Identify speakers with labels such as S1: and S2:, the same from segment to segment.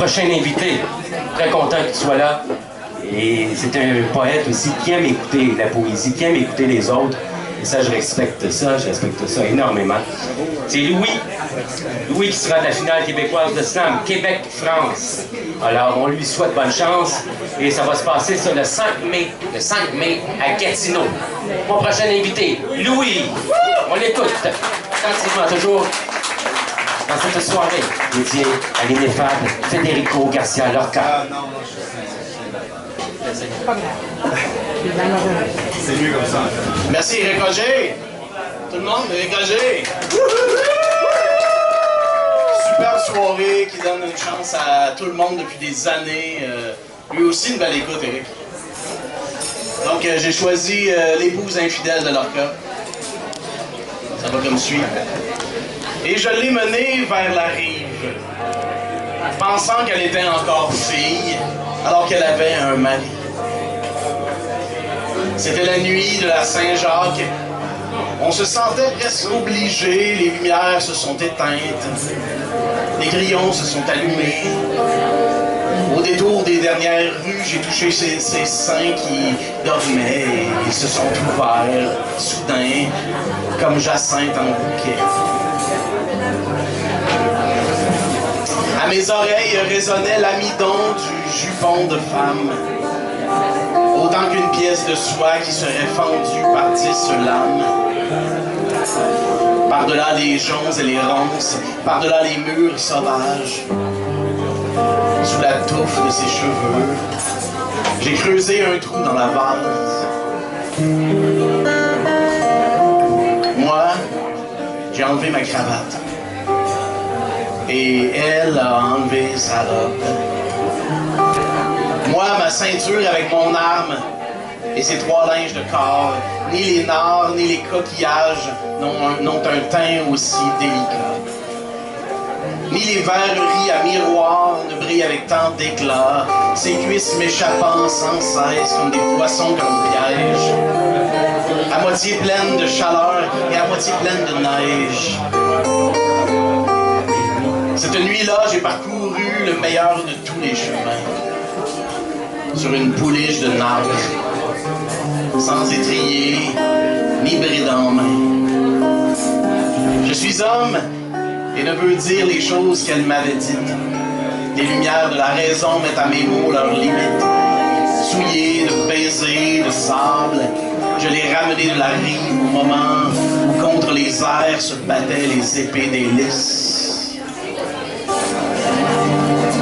S1: prochain invité. Très content qu'il soit là. Et c'est un poète aussi qui aime écouter la poésie, qui aime écouter les autres. Et ça, je respecte ça énormément. C'est Louis. Louis qui sera de la finale québécoise de slam, Québec-France. Alors, on lui souhaite bonne chance. Et ça va se passer ça le 5 mai. Le 5 mai à Gatineau. Mon prochain invité, Louis. On l'écoute attentivement, toujours dans cette soirée dédiée à l'ineffable Federico Garcia Lorca.
S2: C'est mieux comme ça.
S3: Merci, Éric Roger. Tout le monde, Éric Roger. Superbe soirée qui donne une chance à tout le monde depuis des années. Lui aussi, une belle écoute, Éric. Donc, j'ai choisi l'épouse infidèle de Lorca. Ça va comme suit. Et je l'ai menée vers la rive, pensant qu'elle était encore fille, alors qu'elle avait un mari. C'était la nuit de la Saint-Jacques. On se sentait presque obligé, les lumières se sont éteintes, les grillons se sont allumés. Au détour des dernières rues, j'ai touché ces seins qui dormaient et ils se sont ouverts, soudain, comme Jacinthe en bouquet. À mes oreilles résonnait l'amidon du jupon de femme, autant qu'une pièce de soie qui serait fendue par 10 lames. Par-delà les joncs et les ronces, par-delà les murs sauvages, sous la touffe de ses cheveux, j'ai creusé un trou dans la vase. Moi, j'ai enlevé ma cravate. Et elle a enlevé sa robe. Moi, ma ceinture avec mon arme et ses 3 linges de corps, ni les nards ni les coquillages n'ont un teint aussi délicat. Ni les verreries à miroir ne brillent avec tant d'éclat, ses cuisses m'échappant sans cesse comme des poissons comme piège, à moitié pleines de chaleur et à moitié pleines de neige. Cette nuit-là, j'ai parcouru le meilleur de tous les chemins, sur une pouliche de nage, sans étrier, ni bride en main. Je suis homme et ne veux dire les choses qu'elle m'avait dites. Les lumières de la raison mettent à mes mots leurs limites. Souillés de baisers, de sable, je l'ai ramené de la rive au moment où contre les airs se battaient les épées des lys.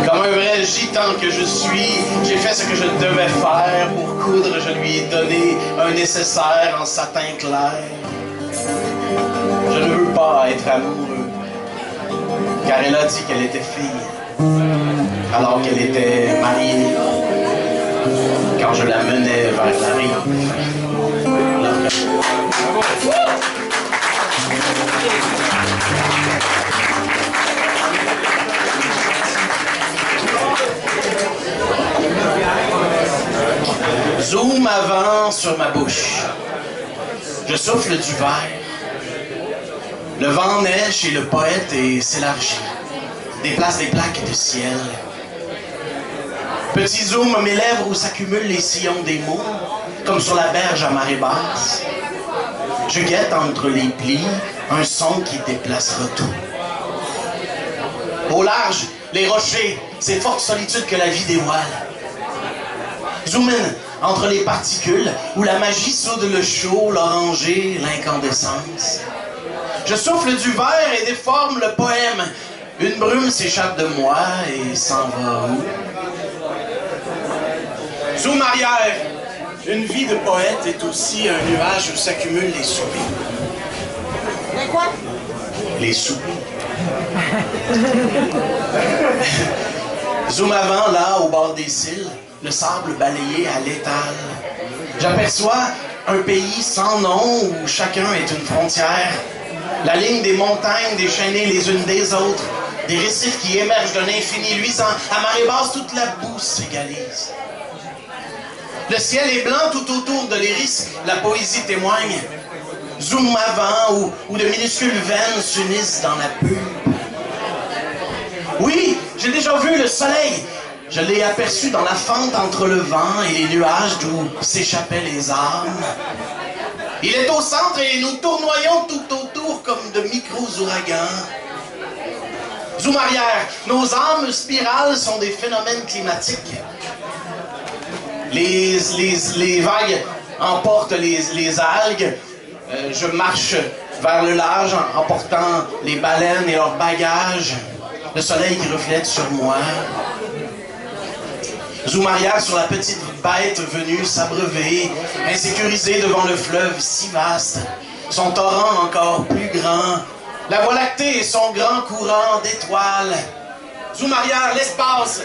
S3: Comme un vrai gitan que je suis, j'ai fait ce que je devais faire. Pour coudre, je lui ai donné un nécessaire en satin clair. Je ne veux pas être amoureux, car elle a dit qu'elle était fille, alors qu'elle était mariée, quand je la menais vers la rive. Zoom avant sur ma bouche. Je souffle du verre. Le vent naît chez le poète et s'élargit. Déplace des plaques de ciel. Petit zoom à mes lèvres où s'accumulent les sillons des mots, comme sur la berge à marée basse. Je guette entre les plis un son qui déplacera tout. Au large, les rochers, ces fortes solitudes que la vie dévoile. Zoom in entre les particules où la magie soude le chaud, l'oranger, l'incandescence. Je souffle du verre et déforme le poème. Une brume s'échappe de moi et s'en va où? Zoom arrière. Une vie de poète est aussi un nuage où s'accumulent les soupirs.
S4: Les quoi?
S3: Les soupirs. Zoom avant, là, au bord des cils, le sable balayé à l'étal. J'aperçois un pays sans nom où chacun est une frontière. La ligne des montagnes déchaînées les unes des autres. Des récifs qui émergent d'un infini luisant. À marée basse, toute la boue s'égalise. Le ciel est blanc tout autour de l'iris. La poésie témoigne. Zoom avant où de minuscules veines s'unissent dans la pulpe. Oui, J'ai déjà vu le soleil. Je l'ai aperçu dans la fente entre le vent et les nuages d'où s'échappaient les âmes. Il est au centre et nous tournoyons tout autour comme de micros-ouragans. Zoom arrière, nos âmes spirales sont des phénomènes climatiques. Les vagues emportent les algues. Je marche vers le large en portant les baleines et leurs bagages. Le soleil qui reflète sur moi. Zoom arrière sur la petite bête venue s'abreuver, insécurisée devant le fleuve si vaste, son torrent encore plus grand, la Voie lactée et son grand courant d'étoiles. Zoom arrière, l'espace,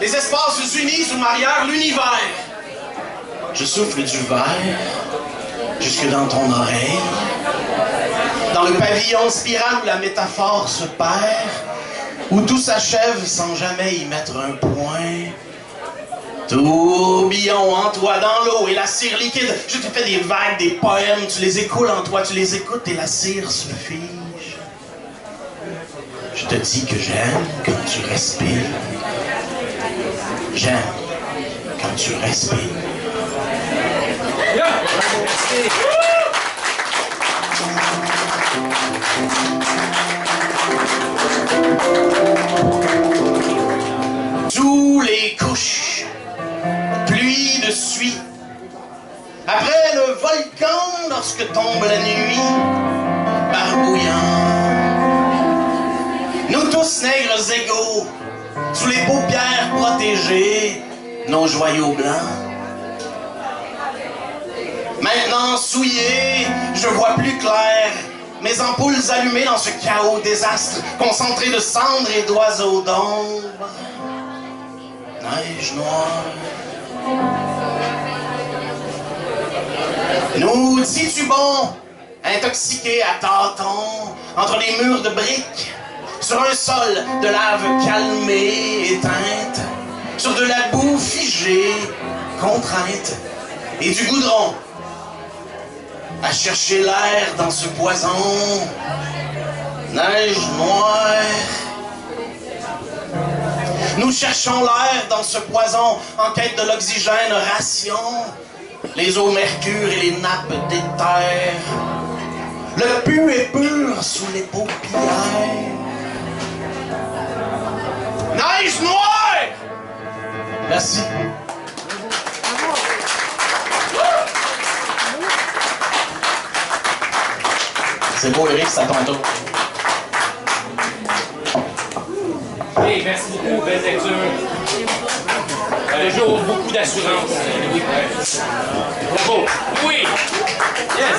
S3: les espaces unis, zoom arrière, l'univers. Je souffle du verre jusque dans ton oreille, dans le pavillon spirale où la métaphore se perd, où tout s'achève sans jamais y mettre un point. Tourbillon en toi dans l'eau et la cire liquide. Je te fais des vagues, des poèmes, tu les écoules en toi, tu les écoutes et la cire se fige. Je te dis que j'aime quand tu respires. J'aime quand tu respires. Sous les couches, pluie de suie. Après le volcan, lorsque tombe la nuit, barbouillant. Nous tous nègres égaux, sous les paupières protégées, nos joyaux blancs. Maintenant souillé, je vois plus clair. Mes ampoules allumées dans ce chaos désastre, concentré de cendres et d'oiseaux d'ombre. Neige noire. Nous titubons, intoxiqués à tâtons, entre les murs de briques, sur un sol de lave calmée, éteinte, sur de la boue figée, contrainte, et du goudron, à chercher l'air dans ce poison. Neige noire. Nous cherchons l'air dans ce poison, en quête de l'oxygène ration, les eaux mercure et les nappes d'éther. Le pu est pur sous les paupières. Neige noire! Merci. C'est beau, Eric, c'est à ton tour.
S2: Hey, merci beaucoup, belle lecture. Le jour, beaucoup d'assurance. Oui. Bravo. Oui. Yes.